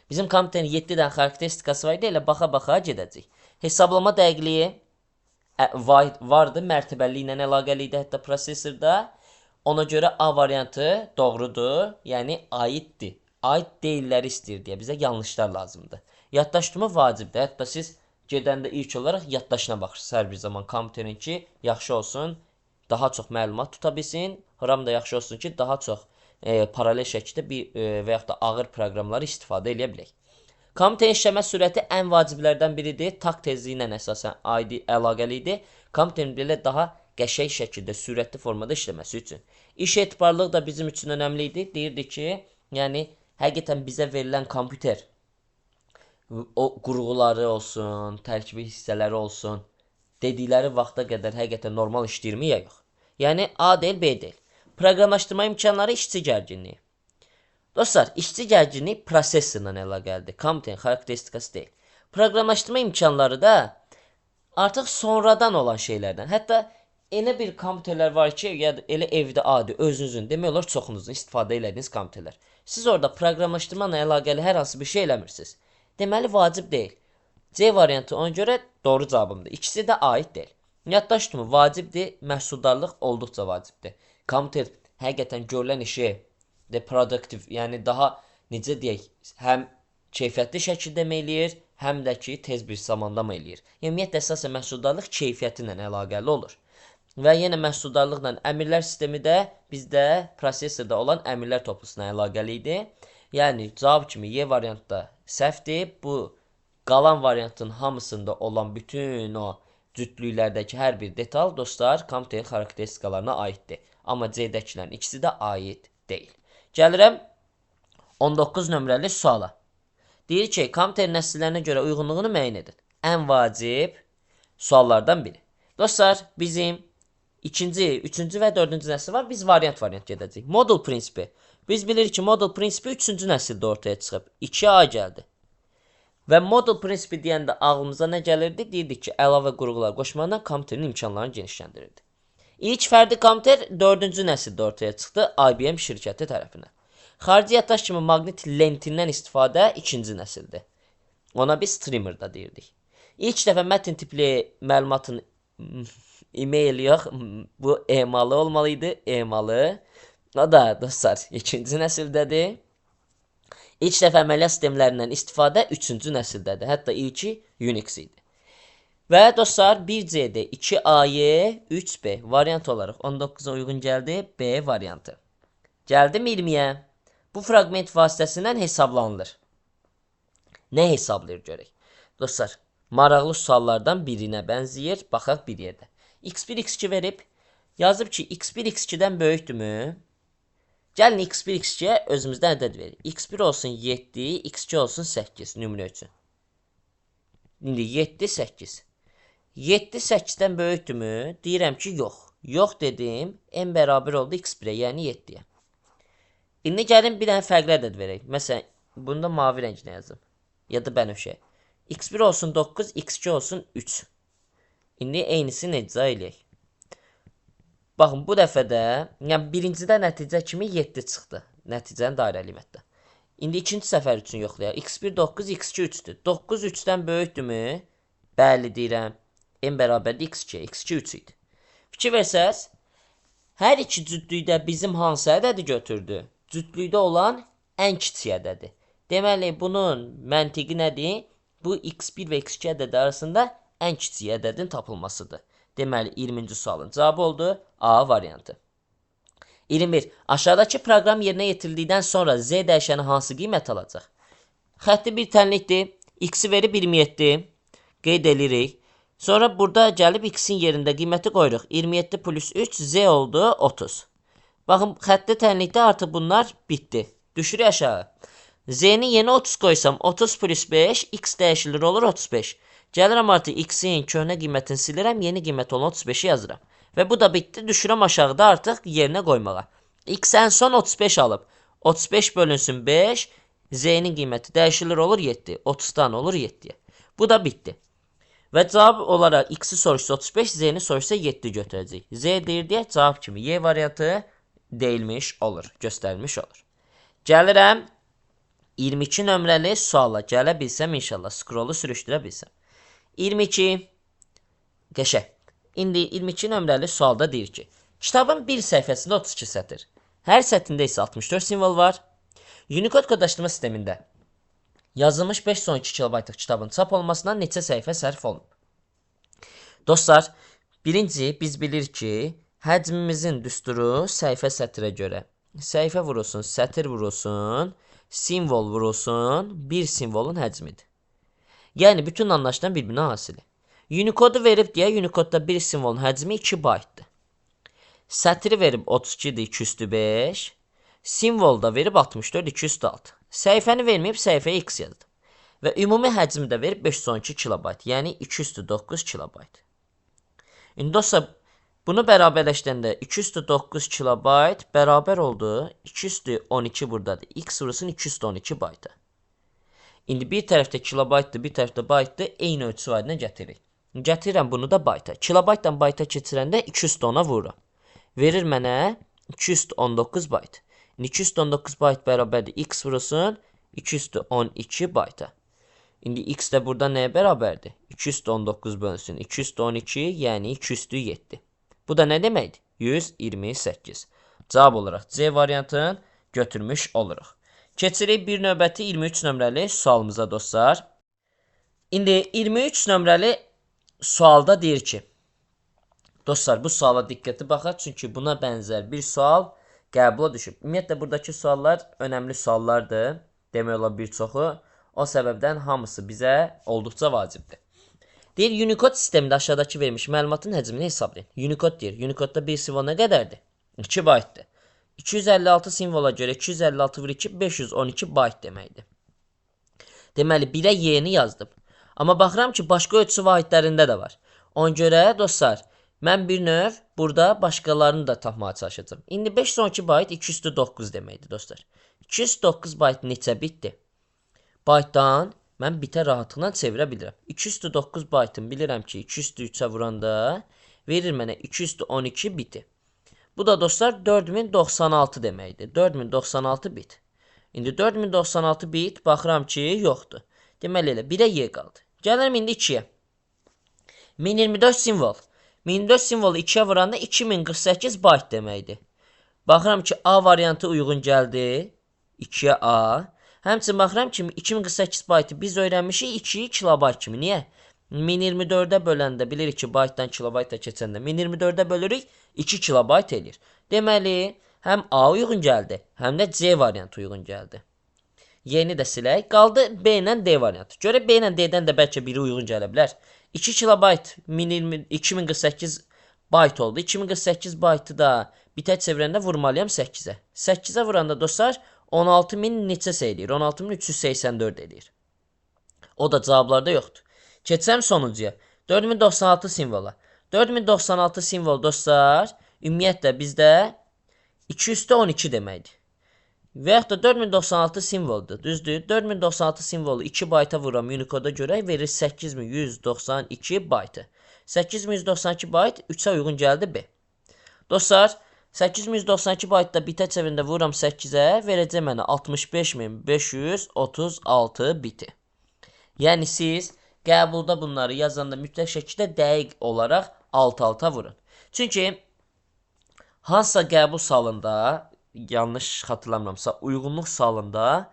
Bizim kompüterin 7 dənə xarakteristikası var idi, elə baxa-baxa gedəcək. Hesablama dəqiqliyi vardı, mərtəbəli ilə əlaqəli idi hətta prosesorda. Ona görə A variantı doğrudur, yəni aiddir. Aid deyilləri istəyir deyə bizə yanlışlar lazımdır. Yaddaşdırma vacibdir. Hətta siz gedəndə ilk olaraq yaddaşına baxırsınız hər bir zaman kompüterin ki, yaxşı olsun, daha çox məlumat tuta bilsin. RAM da yaxşı olsun ki, daha çox paralel şəkildə və yaxud da ağır proqramları istifadə edə bilək. Kompüterin işləmə sürəti ən vaciblərdən biridir. Tak tezliyi ilə əsasən əlaqəlidir. Kompüterin belə daha qəşəng şəkildə, sürətli formada işləməsi üçün. İş etibarlılığı da bizim üçün önəmli idi. Deyirdi ki, yəni həqiqətən bizə verilən kompüter o qurğuları olsun, tərkibi hissələri olsun, dedikləri vaxta qədər həqiqətən normal işləyirmi ya yox? Yəni A deyil, B deyil. Proqramlaşdırma imkanları, işçi gərginliyi. Dostlar, işçi gərginliyi prosesorla əlaqəlidir. Kompüterin xarakteristikası deyil. Proqramlaşdırma imkanları da artıq sonradan olan şeylərdən. Hətta elə bir kompüterlər var ki, ya da elə evdə adi, özünüzün, demək olar çoxunuzun istifadə elədiyiniz kompüterlər. Siz orada proqramlaşdırma ilə əlaqəli hər hansı bir şey eləmirsiniz. Deməli, vacib deyil. C variantı ona görə doğru cavabımdır. İkisi də aid deyil. Yaddaşdırma vacibdir, məhsuldarlıq olduqca vacibdir. Kompüter həqiqətən görülən işi produktiv, yəni daha necə deyək, həm keyfiyyətli şəkildə mi eləyir, həm də ki, tez bir zamanda mı eləyir. Ümumiyyətlə, əsasən məhsuldarlıq keyfiyyəti ilə əlaqəli olur. Və yenə məhsuldarlıqla əmrlər sistemi də bizdə prosesorda olan əmrlər toplusuna əlaqəli idi. Yəni, cavab kimi Y variantda səhvdir. Bu, qalan variantın hamısında olan bütün o cütlüklərdəki hər bir detal, dostlar, kompüterin xarakteristikalarına aiddir. Amma C-dəkilərin ikisi də aid deyil. Gəlirəm 19 nömrəli suala. Deyir ki, kompüterin nəsillərinə görə uyğunluğunu müəyyən edin. Ən vacib suallardan biri. Dostlar, bizim ikinci, üçüncü və dördüncü nəsil var. Biz variant gedəcəyik. Modul prinsipi. Biz bilirik ki, modul prinsipi üçüncü nəsildə ortaya çıxıb. 2A gəldi. Və modul prinsipi deyəndə ağlımıza nə gəlirdi? Deyirdik ki, əlavə qurğular qoşmaqla kompüterin imkanlarını genişləndirirdi. İlk fərdi kompüter 4-cü nəsildə ortaya çıxdı IBM şirkəti tərəfindən. Xarici yaddaş kimi maqnit lentindən istifadə 2-ci nəsildir. Ona biz streamer da deyirdik. İlk dəfə mətn tipli məlumatın e-mail yox, bu emalı olmalıydı, emalı. O da dostlar 2-ci nəsildədir. İlk dəfə əməliyyat sistemlərindən istifadə 3-cü nəsildədir. Hətta ilki Unix idi. Və dostlar 1C-də 2A-yə 3B variant olaraq 19-a uyğun gəldi B variantı. Gəldim 20-yə. Bu fraqment vasitəsindən hesablanılır. Nə hesablayır görək? Dostlar, maraqlı suallardan birinə bənzəyir. Baxaq bir yerdə. X1, X2 verib. Yazıb ki, X1, X2-dən böyükdürmü? Gəlin X1, X2-yə özümüzdən ədəd verir. X1 olsun 7, X2 olsun 8 nümunə üçün. İndi 7, 8. 7, 8-dən böyükdürmü? Deyirəm ki, yox. Yox dedim, n bərabər oldu X1-ə, yəni 7-yə. İndi gəlin bir dənə fərqli ədəd verək. Məsələn, bunu da mavi rənglə yazım. Ya da bənövşə. X1 olsun 9, X2 olsun 3. İndi eynisini icra eləyək. Baxın, bu dəfə də, yəni birincidə nəticə kimi 7 çıxdı. Nəticənin dairə limitdə. İndi ikinci səfər üçün yoxlayaq. X1 9, X2 3-dür. 9 3-dən böyükdürmü? Bəli deyirəm. N bərabərdir X2, X2 3 idi. Fikir versəz, hər iki cütlükdə bizim hansı ədədi götürdü? Cütlükdə olan ən kiçik ədədi. Deməli, bunun məntiqi nədir? Bu X1 və X2 ədədi arasında ən kiçik ədədin tapılmasıdır. Deməli, 20-ci sualın cavabı oldu A variantı. 21. Aşağıdakı proqram yerinə yetirildikdən sonra Z dəyişəni hansı qiymət alacaq? Xətti bir tənlikdir. X-i verib 27. Qeyd edirik. Sonra burada gəlib X-in yerində qiyməti qoyuruq. 27 plus 3 Z oldu 30. Baxın, xətti tənlikdə artıq bunlar bitdi. Düşürük aşağı. Z-ni yeni 30 qoysam 30 plus 5 X dəyişilir olur 35. Gəlirəm artıq X-in köhnə qiymətini silirəm. Yeni qiymət olan 35-i yazıram. Və bu da bitdi. Düşürəm aşağıda artıq yerinə qoymağa. X ən son 35 alıb. 35 bölünsün 5. Z-nin qiyməti dəyişilir olur 7. 30-dan olur 7-yə. Bu da bitdi. Və cavab olaraq X-i soruşsa 35, Z-ni soruşsa 7 götürəcək. Z deyir deyə cavab kimi Y variantı deyilmiş olur. Göstərilmiş olur. Gəlirəm 22 nömrəli suala. Gələ bilsəm inşallah. Scrollu sürüşdürə bilsəm. 22. Qəşəng. İndi 22 nömrəli sualda deyir ki, Kitabın bir səhifəsində 32 sətr. Hər sətrində isə 64 simvol var. Unicode kodlaşdırma sistemində yazılmış 512 kilobaytlıq kitabın çap olmasına neçə səhifə sərf olunub? Dostlar, birinci biz bilirik ki, həcmimizin düsturu səhifə sətrə görə. Səhifə vurulsun, sətr vurulsun, simvol vurulsun, bir simvolun həcmidir. Yəni, bütün anlaşılan bir-birinə hasili. Unicode-u verib deyə, Unicode'da bir simvolun həcmi 2 baytdır. Sətri verib 32-dir, 2/5. Simvolda verib 64, 2/6. Səhifəni verməyib, səhifəyə x yazdım. Və ümumi həcmi də verib 512 kilobayt, yəni 2/9 kilobayt. İndi dostlar, bunu bərabərləşdirəndə 2/9 kilobayt bərabər oldu. 2/12 buradadır. X vurulsun 2/12 bayta. İndi bir tərəfdə kilobaytdır, bir tərəfdə baytdır. Eyni ölçü vaydına gətiririk. Gətirirəm bunu da bayta. Kilobaytdan bayta keçirəndə 2/10-a vururam. Verir mənə 2/19 bayt. 2/19 bayt bərabərdir. X vurulsun 2/12 bayta. İndi x də burada nəyə bərabərdir? 2/19 bölünsün 2/12, yəni 2/7. Bu da nə deməkdir? 128. Cavab olaraq C variantını götürmüş oluruq. Keçirik bir növbəti 23 nömrəli sualımıza dostlar. İndi 23 nömrəli sualda deyir ki, dostlar, bu suala diqqətli baxaq, çünki buna bənzər bir sual qəbula düşüb. Ümumiyyətlə, buradakı suallar önəmli suallardır. Demək olar bir çoxu. O səbəbdən hamısı bizə olduqca vacibdir. Deyir, Unicode sistemində aşağıdakı verilmiş məlumatın həcmini hesablayın. Unicode deyir. Unicode'da bir simvol nə qədərdir? 2 baytdır. 256 simvola görə 256 vur 2, 512 bayt deməkdir. Deməli, 1-ə y-ni yazdım. Amma baxıram ki, başqa ölçü vahidlərində də var. Ona görə, dostlar, mən bir növ burada başqalarını da tapmağa çalışacağım. İndi 512 bayt 2/9 deməkdir, dostlar. 2/9 bayt neçə bitdir? Baytdan mən bitə rahatlıqla çevirə bilirəm. 2/9 baytın bilirəm ki, 2/3-ə vuranda verir mənə 2/12 biti. Bu da dostlar 4096 deməkdir. 4096 bit. İndi 4096 bit baxıram ki, yoxdur. Deməli elə 1-ə y qaldı. Gəlirim indi 2-yə. 1024 simvol. 1024 simvolu 2-yə vuranda 2048 bayt deməkdir. Baxıram ki, A variantı uyğun gəldi. 2-yə A. Həmçinin baxıram ki, 2048 baytı biz öyrənmişik 2 kilobayt kimi. Niyə? 1024-ə böləndə bilirik ki, baytdan kilobayta keçəndə 1024-ə bölürük 2 kilobayt eləyir. Deməli, həm A uyğun gəldi, həm də C variantı uyğun gəldi. Yeni də silək. Qaldı B ilə D variantı. Görək B ilə D-dən də bəlkə biri uyğun gələ bilər. 2 kilobayt 2048 bayt oldu. 2048 baytı da bitə çevirəndə vurmalıyam 8-ə. 8-ə vuranda dostlar 16000 neçəsə eləyir? 16384 eləyir. O da cavablarda yoxdur. Keçsəm sonuncuya. 4096 simvola. 4096 simvol dostlar, ümumiyyətlə bizdə 2/12 deməkdir. Və yaxud da 4096 simvoldur. Düzdür? 4096 simvolu 2 bayta vuram Unicode-a görə verir 8192 baytı. 8192 bayt 3-ə uyğun gəldi B. Dostlar, 8192 baytda bitə çevirində vuram 8-ə, verəcək mənə 65536 biti. Yəni siz qəbulda bunları yazanda mütləq şəkildə dəqiq olaraq alt-alta vurun. Çünki hansısa qəbul salında, yanlış xatırlamıramsa, uyğunluq salında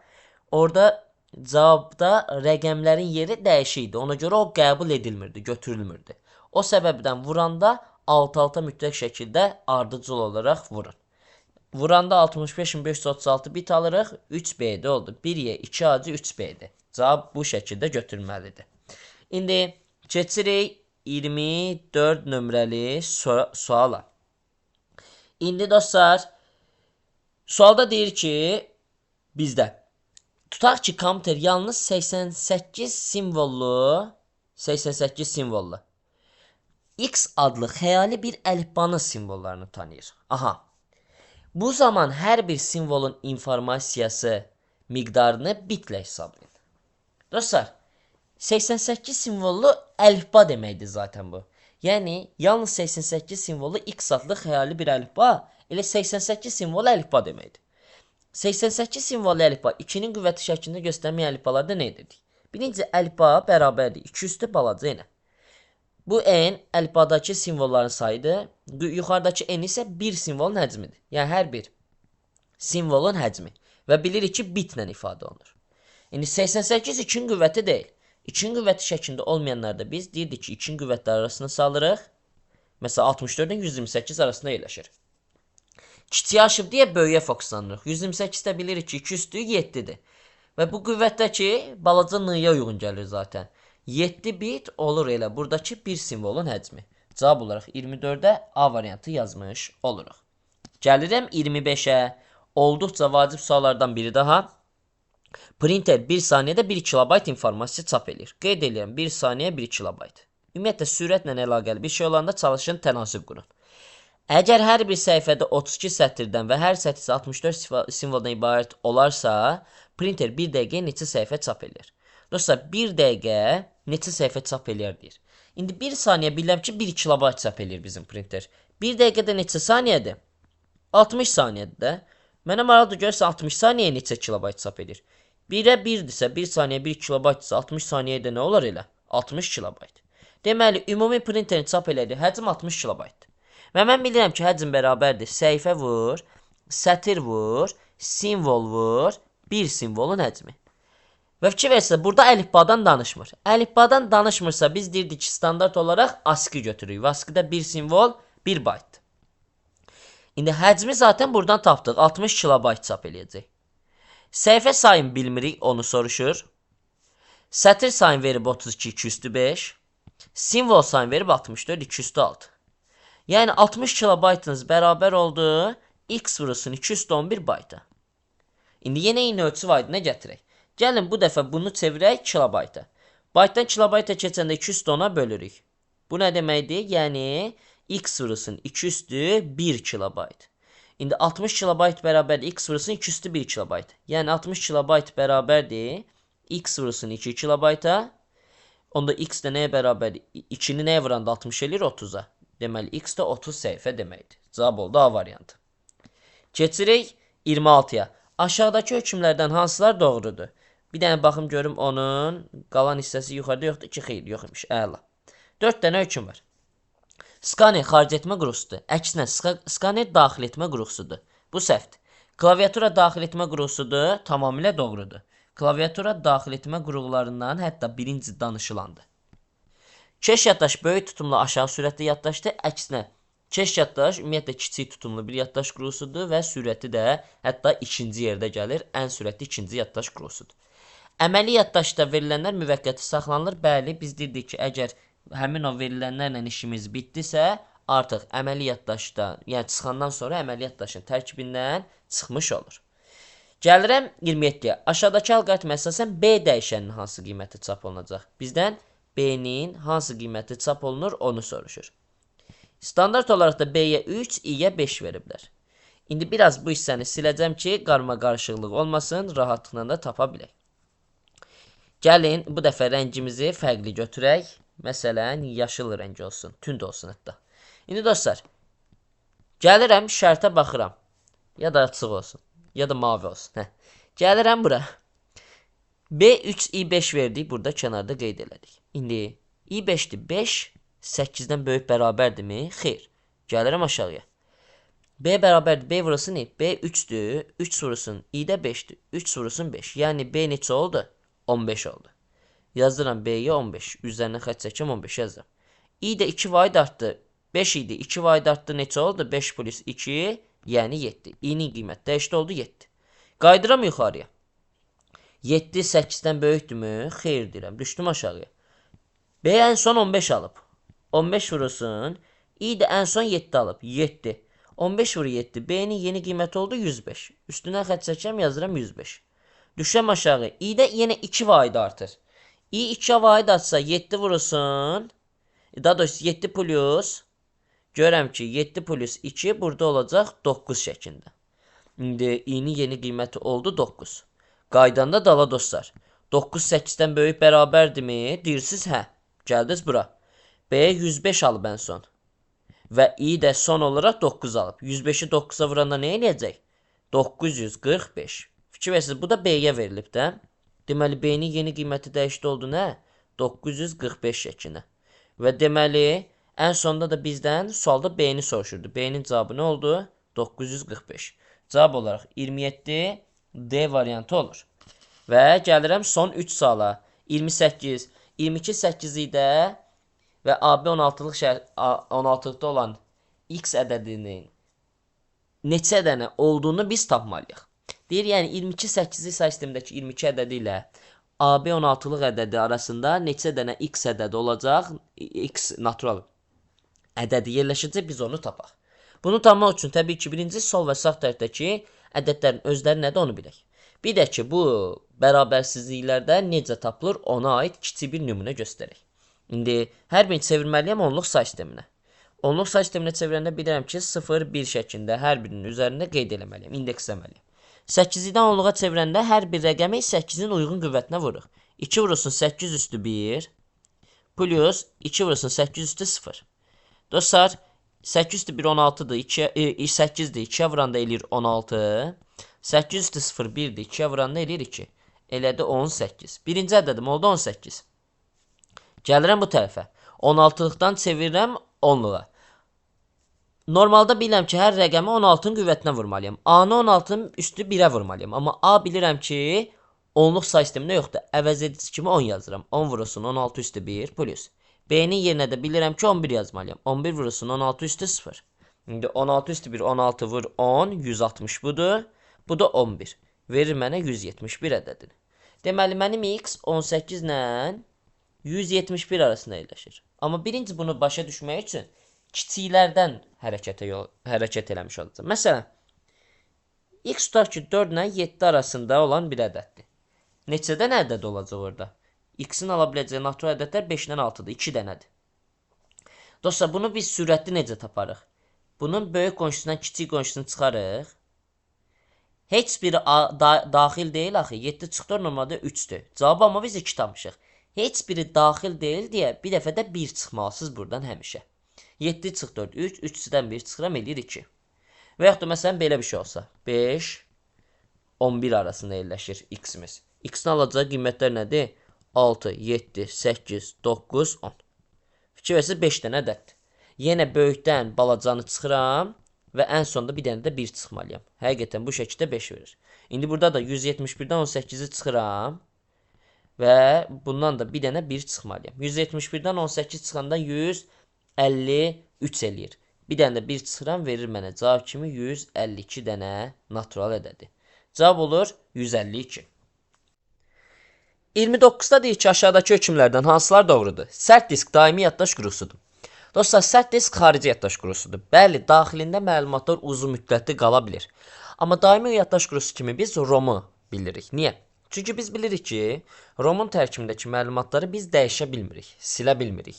orada cavabda rəqəmlərin yeri dəyişikdi. Ona görə o qəbul edilmirdi, götürülmürdü. O səbəbdən vuranda alt-alta mütləq şəkildə ardıcıl olaraq vurun. Vuranda 65536 bit alırıq. 3B'də oldu. 1Y, 2A'cı 3B'dir. Cavab bu şəkildə götürülməlidir. İndi keçirik 24 nömrəli suala. İndi dostlar, sualda deyir ki, bizdə tutaq ki, kompüter yalnız 88 simvollu X adlı xəyali bir əlifbanın simvollarını tanıyır. Aha. Bu zaman hər bir simvolun informasiyası miqdarını bitlə hesablayın. Dostlar, 88 simvollu əlifba deməkdir zaten bu. Yəni, yalnız 88 simvollu X adlı xəyali bir əlifba, elə 88 simvollu əlifba deməkdir. 88 simvollu əlifba 2-nin qüvvəti şəklində göstərməyən əlifbalarda nə edirdik? Birinci əlifba bərabərdir 2 üstü balaca enə. Bu n əlifbadakı simvolların sayıdır. Yuxarıdakı n isə bir simvolun həcmidir. Yəni hər bir simvolun həcmi. Və bilirik ki, bitlə ifadə olunur. İndi 88 2-nin qüvvəti deyil. 2-nin qüvvəti şəklində olmayanlarda biz deyirdik ki, 2-nin qüvvətləri arasını salırıq. Məsələn, 64-ün 128 arasında yerləşir. Kiçiyə aşıb deyə böyüyə fokuslanırıq. 128-də bilirik ki, 2 üstü 7-dir. Və bu qüvvətdəki balaca n-ya uyğun gəlir zaten. 7 bit olur elə buradakı bir simvolun həcmi. Cavab olaraq 24-də A variantı yazmış oluruq. Gəlirəm 25-ə. Olduqca vacib suallardan biri daha. Printer 1 saniyədə 1 kilobayt informasiya çap edir. Qeyd edirəm 1 saniyə 1 kilobayt. Ümumiyyətlə sürətlə əlaqəli bir şey olanda çalışın tənasüb qurun. Əgər hər bir səhifədə 32 sətirdən və hər sətir 64 simvoldan ibarət olarsa, printer 1 dəqiqəyə neçə səhifə çap edir? Dostlar, 1 dəqiqə neçə səhifə çap edir deyir. İndi 1 saniyə bilirəm ki, 1 kilobayt çap edir bizim printer. 1 dəqiqədə neçə saniyədir? 60 saniyədir də. Mənə maraqlıdır görürsə 60 saniyəyə neçə kilobayt çap edir? 1-ə 1-dirsə, 1 saniyə 1 kilobaytdirsə, 60 saniyədə nə olar elə? 60 kilobayt. Deməli, ümumi printerin çap elədiyi həcm 60 kilobaytdır. Və mən bilirəm ki, həcm bərabərdir. Səhifə vur, sətir vur, simvol vur, bir simvolun həcmi. Və fikir versə, burada əlifbadan danışmır. Əlifbadan danışmırsa, biz deyirdik ki, standart olaraq ASCII götürürük. Və ASCII-də bir simvol 1 baytdır. İndi həcmi zaten buradan tapdıq. 60 kilobayt çap eləyəcək. Səhifə sayını bilmirik, onu soruşur. Sətir sayını verib 32 2/5. Simvol sayını verib 64 2/6. Yəni 60 kilobaytınız bərabər oldu x vurulsun 211 bayta. İndi yenə eyni ölçü vaydına gətirək. Gəlin bu dəfə bunu çevirək kilobayta. Baytdan kilobayta keçəndə 210-a bölürük. Bu nə deməkdir? Yəni x vurulsun 2/1 kilobayt. İndi 60 kilobayt bərabərdir x vurulsun 2/1 kilobayt. Yəni 60 kilobayt bərabərdir x vurulsun 2 kilobayta. Onda x də nəyə bərabərdir? 2-ni nəyə vuranda 60 eləyir 30-a. Deməli x də 30 səhifə deməkdir. Cavab oldu A variantı. Keçirik 26-ya. Aşağıdakı hökmlərdən hansılar doğrudur? Bir dənə baxım görüm onun qalan hissəsi yuxarıda yoxdur ki, xeyr, yox imiş. Əla. 4 dənə hökm var. Skaner xaric etmə qurğusudur. Əksinə skaner daxil etmə qurğusudur. Bu səhvdir. Klaviatura daxil etmə qurğusudur. Tamamilə doğrudur. Klaviatura daxil etmə qurğularından hətta birinci danışılandır. Keş yaddaş böyük tutumlu aşağı sürətli yaddaşdır. Əksinə keş yaddaş ümumiyyətlə kiçik tutumlu bir yaddaş qurğusudur və sürəti də hətta ikinci yerdə gəlir. Ən sürətli ikinci yaddaş qurğusudur. Əməli yaddaşda verilənlər müvəqqəti saxlanılır. Bəli, biz dedik ki, əgər həmin o verilənlərlə işimiz bitdisə, artıq əməli yaddaşda, yəni çıxandan sonra əməli yaddaşın tərkibindən çıxmış olur. Gəlirəm 27-yə. Aşağıdakı alqoritmə əsasən B dəyişəninin hansı qiyməti çap olunacaq? Bizdən B-nin hansı qiyməti çap olunur, onu soruşur. Standart olaraq da B-yə 3, I-yə 5 veriblər. İndi biraz bu hissəni siləcəm ki, qarma-qarışıqlıq olmasın, rahatlıqla da tapa bilək. Gəlin, bu dəfə rəngimizi fərqli götürək. Məsələn, yaşıl rəng olsun, tünd olsun hətta. İndi dostlar, gəlirəm, şərtə baxıram. Ya da açıq olsun, ya da mavi olsun. Gəlirəm bura. B3, I5 verdik, burada kənarda qeyd elədik. İndi I5-dir, 5, 8-dən böyük bərabərdirmi? Xeyr. Gəlirəm aşağıya. B bərabərdir, B vurulsun I. B 3-dür, 3 vurulsun, I-də 5-dir, 3 vurulsun 5. Yəni B neçə oldu? 15 oldu. Yazdıram B-yə 15. Üzərinə xətt çəkəm 15 yazıram. I də 2 vaid artdı. 5 idi. 2 vaid artdı neçə oldu? 5 plus 2 yəni 7. I-nin qiyməti dəyişdi oldu 7. Qaydıram yuxarıya. 7 8-dən böyükdürmü? Xeyr deyirəm. Düşdüm aşağıya. B ən son 15 alıb. 15 vurulsun. I də ən son 7 alıb. 7. 15 vur 7. B-nin yeni qiyməti oldu 105. Üstünə xətt çəkəm yazıram 105. Düşəm aşağı. I də yenə 2 vaid artır. I 2 vaid atsa 7 vurulsun. Daha doğrusu 7 plus. Görəm ki 7 plus 2 burada olacaq 9 şəklində. İndi i-nin yeni qiyməti oldu 9. Qaydanda dala dostlar. 9 8-dən böyük bərabərdirmi? Deyirsiniz hə. Gəldiniz bura. B 105 alıb ən son. Və i də son olaraq 9 alıb. 105-i 9-a vuranda nə eləyəcək? 945. Fikir versiniz, bu da B-yə verilib də. Deməli, B-nin yeni qiyməti dəyişdi oldu nə? 945 şəklində. Və deməli, ən sonda da bizdən sualda B-ni soruşurdu. B-nin cavabı nə oldu? 945. Cavab olaraq 27 D variantı olur. Və gəlirəm son 3 suala. 28, 22 8 də və AB 16-lıqda olan X ədədinin neçə dənə olduğunu biz tapmalıyıq. Deyir, yəni 22 8-li say sistemindəki 22 ədədi ilə AB 16-lıq ədədi arasında neçə dənə X ədədi olacaq, X natural ədədi yerləşəcək, biz onu tapaq. Bunu tapmaq üçün təbii ki, birinci sol və sağ tərəfdəki ədədlərin özləri nədir onu bilək. Bir də ki, bu bərabərsizliklərdə necə tapılır, ona aid kiçik bir nümunə göstərək. İndi hər birini çevirməliyəm onluq say sisteminə. Onluq say sisteminə çevirəndə bilirəm ki, 0, 1 şəklində hər birinin üzərində qeyd eləməliyəm, indeksləməliyəm. 8-dən onluğa çevirəndə hər bir rəqəmi 8-in uyğun qüvvətinə vuruq. 2 vurulsun 8 üstü 1 plus 2 vurulsun 8 üstü 0. Dostlar, 8 üstü 1 16-dır, 8-dir, 2-yə vuranda eləyir 16. 8 üstü 0 1-dir, 2-yə vuranda eləyir 2. Elədi 18. Birinci ədədim oldu 18. Gəlirəm bu tərəfə. 16-lıqdan çevirirəm 10-luğa. Normalda bilirəm ki, hər rəqəmi 16-nın qüvvətinə vurmalıyam. A-nı 16-nın üstü 1-ə vurmalıyam. Amma A bilirəm ki, onluq say sistemində yoxdur. Əvəz edici kimi 10 yazıram. 10 vurulsun 16 üstü 1 plus. B-nin yerinə də bilirəm ki, 11 yazmalıyam. 11 vurulsun 16 üstü 0. İndi 16 üstü 1, 16 vur 10, 160 budur. Bu da 11. Verir mənə 171 ədədini. Deməli, mənim X 18 ilə 171 arasında yerləşir. Amma birinci bunu başa düşmək üçün kiçiklərdən hərəkət eləmiş olacaq. Məsələn, X tutaq ki, 4 ilə 7 arasında olan bir ədəddir. Neçədən ədəd olacaq orada? X-in ala biləcəyi natural ədədlər 5-dən 6-dır, 2 dənədir. Dostlar, bunu biz sürətli necə taparıq? Bunun böyük qonşusundan kiçik qonşusunu çıxarıq. Heç biri daxil deyil axı. 7 çıxdır, normalda 3-dür. Cavabı amma biz 2 tapmışıq. Heç biri daxil deyil deyə bir dəfə də 1 çıxmalısınız buradan həmişə. 7 çıx 4, 3, 3-dən 1 çıxıram, eləyir 2. Və yaxud da məsələn belə bir şey olsa. 5, 11 arasında yerləşir X-imiz. X-in alacağı qiymətlər nədir? 6, 7, 8, 9, 10. Fikir versiniz 5 dənə ədəddir. Yenə böyükdən balacanı çıxıram və ən sonunda bir dənə də 1 çıxmalıyam. Həqiqətən bu şəkildə 5 verir. İndi burada da 171-dən 18-i çıxıram və bundan da bir dənə 1 çıxmalıyam. 171-dən 18 çıxanda 153 eləyir. Bir dənə də 1 çıxıram, verir mənə cavab kimi 152 dənə natural ədədi. Cavab olur 152. 29-da deyir ki, aşağıdakı hökmlərdən hansılar doğrudur? Sərt disk daimi yaddaş qurusudur. Dostlar, sərt disk xarici yaddaş qurusudur. Bəli, daxilində məlumatlar uzun müddətli qala bilir. Amma daimi yaddaş qurusu kimi biz ROM-u bilirik. Niyə? Çünki biz bilirik ki, ROM-un tərkibindəki məlumatları biz dəyişə bilmirik, silə bilmirik.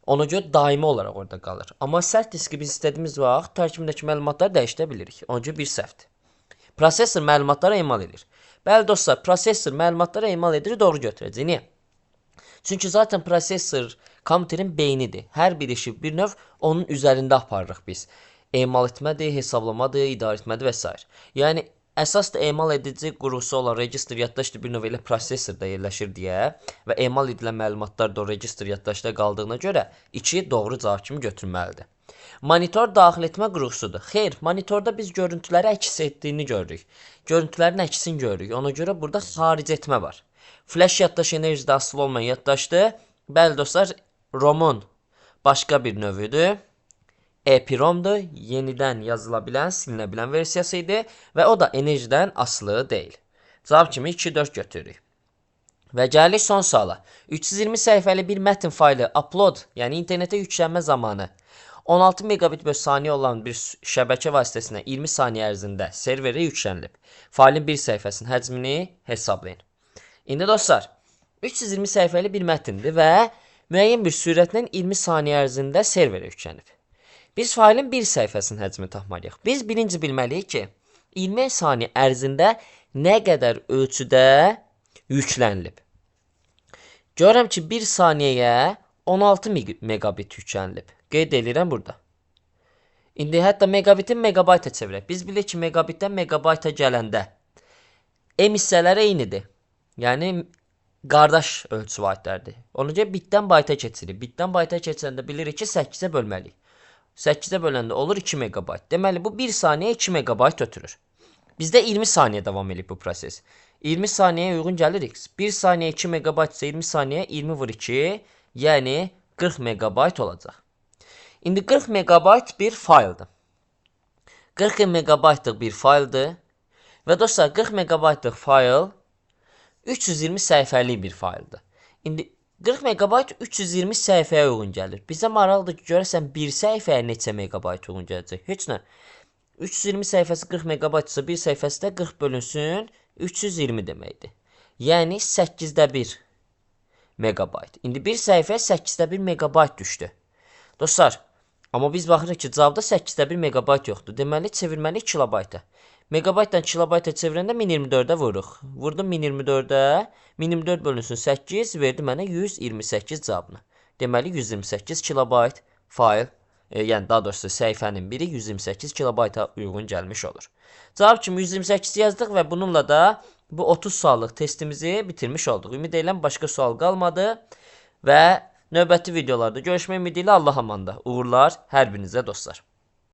Ona görə daimi olaraq orada qalır. Amma sərt diski biz istədiyimiz vaxt tərkibindəki məlumatları dəyişə bilirik. Ona görə bir səhvdir. Prosesor məlumatlara emal edir. Bəli dostlar, prosesor məlumatlara emal edir, doğru götürəcək. Niyə? Çünki zaten prosesor kompüterin beynidir. Hər bir işi bir növ onun üzərində aparırıq biz. Emal etmədir, hesablamadır, idarə etmədir və s. Yəni, əsas da emal edici qurusu olan register yaddaşdır bir növ elə prosesorda yerləşir deyə və emal edilən məlumatlar da o register yaddaşda qaldığına görə 2 doğru cavab kimi götürülməlidir. Monitor daxil etmə qurusudur. Xeyr, monitorda biz görüntüləri əks etdiyini görürük. Görüntülərin əksini görürük. Ona görə burada xaric etmə var. Flash yaddaş enerjide asılı olmayan yaddaşdır. Bəli dostlar, ROM-un başqa bir növüdür. EPROM-dur. Yenidən yazıla bilən, silinə bilən versiyası idi və o da enerjidən asılı deyil. Cavab kimi 2-4 götürürük. Və gəlirik son suala. 320 səhifəli bir mətn faylı upload, yəni internetə yüklənmə zamanı 16 megabit bölü saniyə olan bir şəbəkə vasitəsilə 20 saniyə ərzində serverə yüklənilib. Faylın bir səhifəsinin həcmini hesablayın. İndi dostlar, 320 səhifəli bir mətndir və müəyyən bir sürətlə 20 saniyə ərzində serverə yüklənib. Biz faylın bir səhifəsinin həcmini tapmalıyıq. Biz birinci bilməliyik ki, 20 saniyə ərzində nə qədər ölçüdə yüklənilib. Görürəm ki, 1 saniyəyə 16 megabit yüklənilib. Qeyd edirəm burada. İndi hətta megabitin megabayta çevirək. Biz bilirik ki, megabitdən megabayta gələndə M hissələri eynidir. Yəni qardaş ölçü vahidləridir. Ona görə bitdən bayta keçirik. Bitdən bayta keçəndə bilirik ki, 8-ə bölməliyik. 8-ə böləndə olur 2 megabayt. Deməli, bu 1 saniyə 2 megabayt ötürür. Bizdə 20 saniyə davam edib bu proses. 20 saniyəyə uyğun gəlirik. 1 saniyə 2 megabayt isə 20 saniyə 20 vur 2, yəni 40 megabayt olacaq. İndi 40 megabayt bir fayldır. 40 megabaytlıq bir fayldır. Və dostlar, 40 megabaytlıq fayl 320 səhifəlik bir fayldır. İndi 40 megabayt 320 səhifəyə uyğun gəlir. Bizə maraqlıdır ki, görəsən bir səhifəyə neçə megabayt uyğun gələcək? Heç nə. 320 səhifəsi 40 megabaytsa bir səhifəsi də 40 bölünsün 320 deməkdir. Yəni 8-də 1 megabayt. İndi bir səhifəyə 8-də 1 megabayt düşdü. Dostlar, amma biz baxırıq ki, cavabda 8-də 1 megabayt yoxdur. Deməli, çevirməliyik kilobayta. Megabaytdan kilobayta çevirəndə 1024-ə vururuq. Vurdum 1024-ə. 1024 bölünsün 8 verdi mənə 128 cavabını. Deməli, 128 kilobayt fayl, yəni daha doğrusu səhifənin biri 128 kilobayta uyğun gəlmiş olur. Cavab kimi 128 yazdıq və bununla da bu 30 suallıq testimizi bitirmiş olduq. Ümid edirəm başqa sual qalmadı və növbəti videolarda görüşmək ümidi ilə Allah amanda. Uğurlar hər birinizə dostlar.